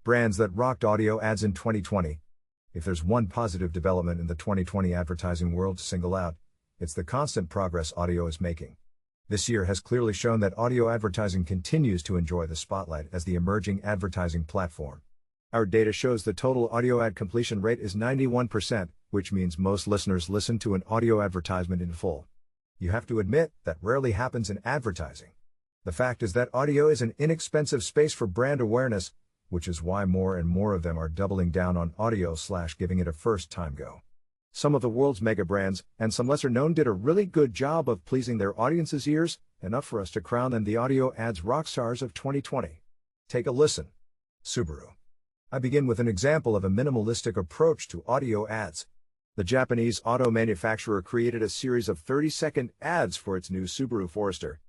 Brands that rocked audio ads in 2020. If there's one positive development in the 2020 advertising world to single out, it's the constant progress audio is making. This year has clearly shown that audio advertising continues to enjoy the spotlight as the emerging advertising platform. Our data shows the total audio ad completion rate is 91%, which means most listeners listen to an audio advertisement in full. You have to admit, that rarely happens in advertising. The fact is that audio is an inexpensive space for brand awareness, which is why more and more of them are doubling down on audio / giving it a first-time go. Some of the world's mega brands, and some lesser known, did a really good job of pleasing their audience's ears, enough for us to crown them the audio ads rock stars of 2020. Take a listen. Subaru. I begin with an example of a minimalistic approach to audio ads. The Japanese auto manufacturer created a series of 30-second ads for its new Subaru Forester.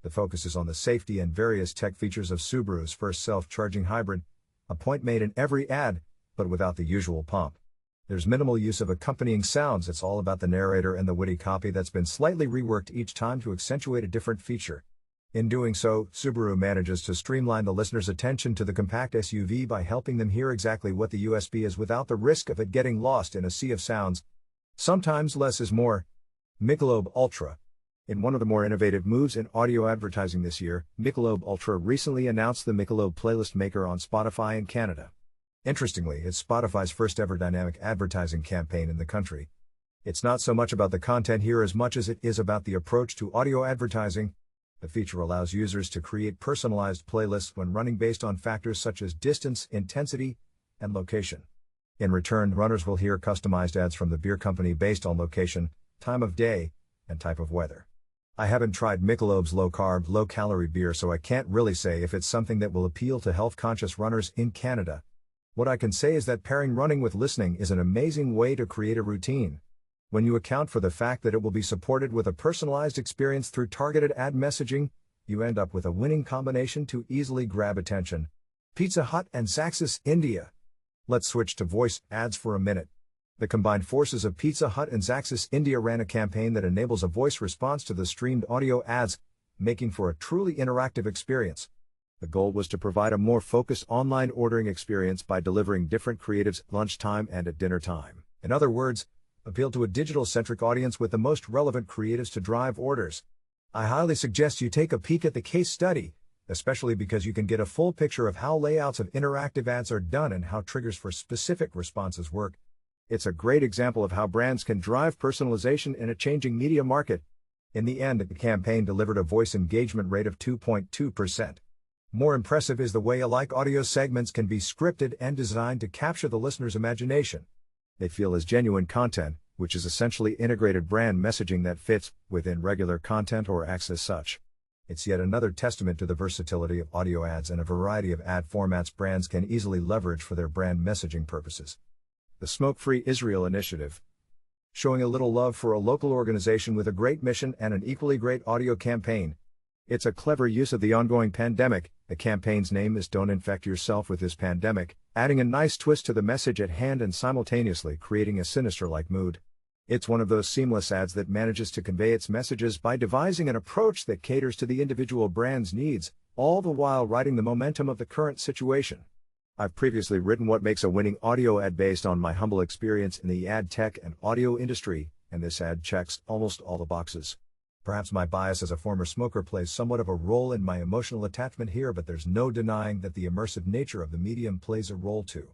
The focus is on the safety and various tech features of Subaru's first self-charging hybrid, a point made in every ad, but without the usual pomp. There's minimal use of accompanying sounds, it's all about the narrator and the witty copy that's been slightly reworked each time to accentuate a different feature. In doing so, Subaru manages to streamline the listener's attention to the compact SUV by helping them hear exactly what the USB is without the risk of it getting lost in a sea of sounds. Sometimes less is more. Michelob Ultra. In one of the more innovative moves in audio advertising this year, Michelob Ultra recently announced the Michelob Playlist Maker on Spotify in Canada. Interestingly, it's Spotify's first ever dynamic advertising campaign in the country. It's not so much about the content here as much as it is about the approach to audio advertising. The feature allows users to create personalized playlists when running based on factors such as distance, intensity, and location. In return, runners will hear customized ads from the beer company based on location, time of day, and type of weather. I haven't tried Michelob's low-carb, low-calorie beer, so I can't really say if it's something that will appeal to health-conscious runners in Canada. What I can say is that pairing running with listening is an amazing way to create a routine. When you account for the fact that it will be supported with a personalized experience through targeted ad messaging, you end up with a winning combination to easily grab attention. Pizza Hut and Zaxxas, India. Let's switch to voice ads for a minute. The combined forces of Pizza Hut and Zaxxas India ran a campaign that enables a voice response to the streamed audio ads, making for a truly interactive experience. The goal was to provide a more focused online ordering experience by delivering different creatives at lunchtime and at dinner time. In other words, appeal to a digital-centric audience with the most relevant creatives to drive orders. I highly suggest you take a peek at the case study, especially because you can get a full picture of how layouts of interactive ads are done and how triggers for specific responses work. It's a great example of how brands can drive personalization in a changing media market. In the end, the campaign delivered a voice engagement rate of 2.2%. More impressive is the way alike audio segments can be scripted and designed to capture the listener's imagination. They feel as genuine content, which is essentially integrated brand messaging that fits within regular content or acts as such. It's yet another testament to the versatility of audio ads and a variety of ad formats brands can easily leverage for their brand messaging purposes. The Smoke-Free Israel Initiative. Showing a little love for a local organization with a great mission and an equally great audio campaign. It's a clever use of the ongoing pandemic. The campaign's name is Don't Infect Yourself with This Pandemic, adding a nice twist to the message at hand and simultaneously creating a sinister-like mood. It's one of those seamless ads that manages to convey its messages by devising an approach that caters to the individual brand's needs, all the while riding the momentum of the current situation. I've previously written what makes a winning audio ad based on my humble experience in the ad tech and audio industry, and this ad checks almost all the boxes. Perhaps my bias as a former smoker plays somewhat of a role in my emotional attachment here, but there's no denying that the immersive nature of the medium plays a role too.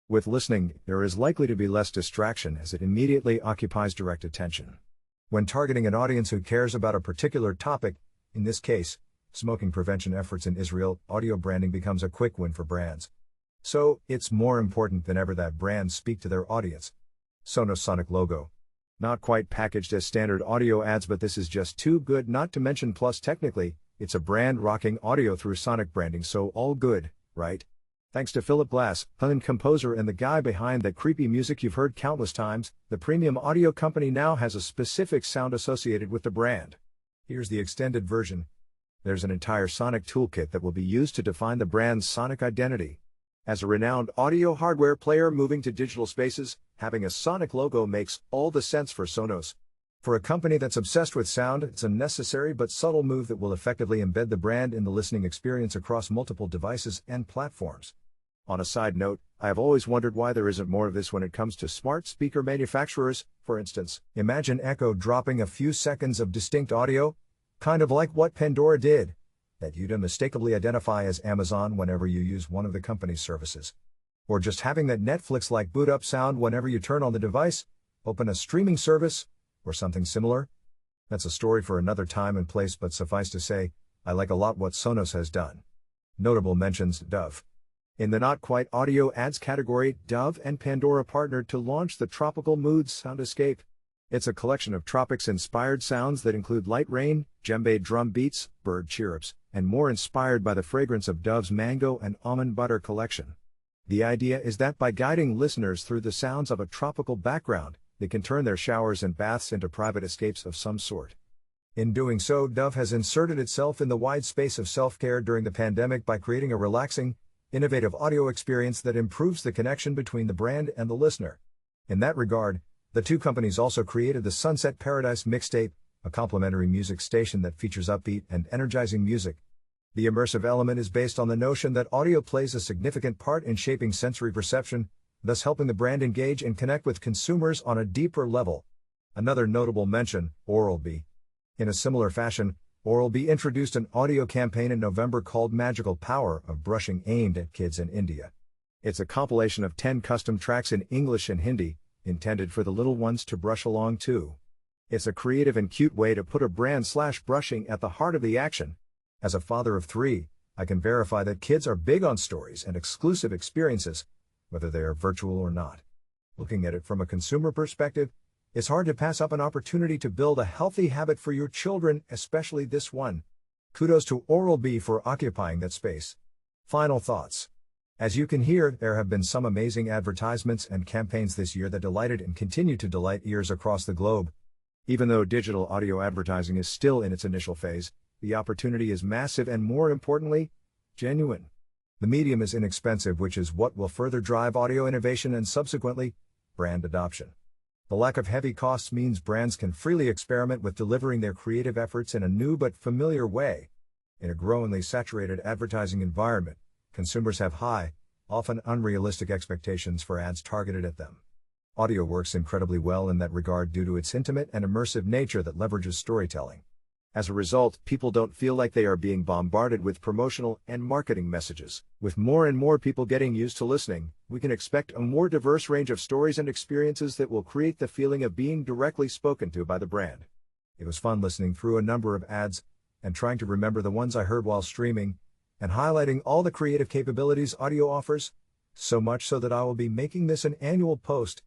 With listening, there is likely to be less distraction as it immediately occupies direct attention. When targeting an audience who cares about a particular topic, in this case, smoking prevention efforts in Israel, audio branding becomes a quick win for brands. So, it's more important than ever that brands speak to their audience. Sonosonic Logo. Not quite packaged as standard audio ads, but this is just too good not to mention. Plus, technically, it's a brand rocking audio through sonic branding, so all good, right? Thanks to Philip Glass, pun composer and the guy behind that creepy music you've heard countless times, the premium audio company now has a specific sound associated with the brand. Here's the extended version. There's an entire sonic toolkit that will be used to define the brand's sonic identity. As a renowned audio hardware player moving to digital spaces, having a sonic logo makes all the sense for Sonos. For a company that's obsessed with sound, it's a necessary but subtle move that will effectively embed the brand in the listening experience across multiple devices and platforms. On a side note, I have always wondered why there isn't more of this when it comes to smart speaker manufacturers. For instance, imagine Echo dropping a few seconds of distinct audio, kind of like what Pandora did, that you'd unmistakably identify as Amazon whenever you use one of the company's services. Or just having that Netflix-like boot-up sound whenever you turn on the device, open a streaming service, or something similar. That's a story for another time and place, but suffice to say, I like a lot what Sonos has done. Notable mentions: Dove. In the not-quite audio ads category, Dove and Pandora partnered to launch the Tropical Moods Soundscape. It's a collection of tropics-inspired sounds that include light rain, djembe drum beats, bird chirrups, and more, inspired by the fragrance of Dove's mango and almond butter collection. The idea is that by guiding listeners through the sounds of a tropical background, they can turn their showers and baths into private escapes of some sort. In doing so, Dove has inserted itself in the wide space of self-care during the pandemic by creating a relaxing, innovative audio experience that improves the connection between the brand and the listener. In that regard, the two companies also created the Sunset Paradise Mixtape, a complimentary music station that features upbeat and energizing music. The immersive element is based on the notion that audio plays a significant part in shaping sensory perception, thus helping the brand engage and connect with consumers on a deeper level. Another notable mention: Oral-B. In a similar fashion, Oral-B introduced an audio campaign in November called Magical Power of Brushing, aimed at kids in India. It's a compilation of 10 custom tracks in English and Hindi, intended for the little ones to brush along to. It's a creative and cute way to put a brand/brushing at the heart of the action. As a father of 3, I can verify that kids are big on stories and exclusive experiences, whether they are virtual or not. Looking at it from a consumer perspective, it's hard to pass up an opportunity to build a healthy habit for your children, especially this one. Kudos to Oral-B for occupying that space. Final thoughts. As you can hear, there have been some amazing advertisements and campaigns this year that delighted and continue to delight ears across the globe. Even though digital audio advertising is still in its initial phase, the opportunity is massive and, more importantly, genuine. The medium is inexpensive, which is what will further drive audio innovation and subsequently, brand adoption. The lack of heavy costs means brands can freely experiment with delivering their creative efforts in a new but familiar way. In a growingly saturated advertising environment, consumers have high, often unrealistic expectations for ads targeted at them. Audio works incredibly well in that regard due to its intimate and immersive nature that leverages storytelling. As a result, people don't feel like they are being bombarded with promotional and marketing messages. With more and more people getting used to listening, we can expect a more diverse range of stories and experiences that will create the feeling of being directly spoken to by the brand. It was fun listening through a number of ads, and trying to remember the ones I heard while streaming, and highlighting all the creative capabilities audio offers, so much so that I will be making this an annual post.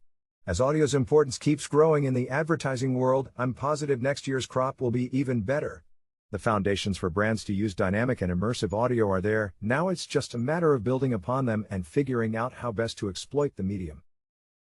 As audio's importance keeps growing in the advertising world, I'm positive next year's crop will be even better. The foundations for brands to use dynamic and immersive audio are there. Now it's just a matter of building upon them and figuring out how best to exploit the medium.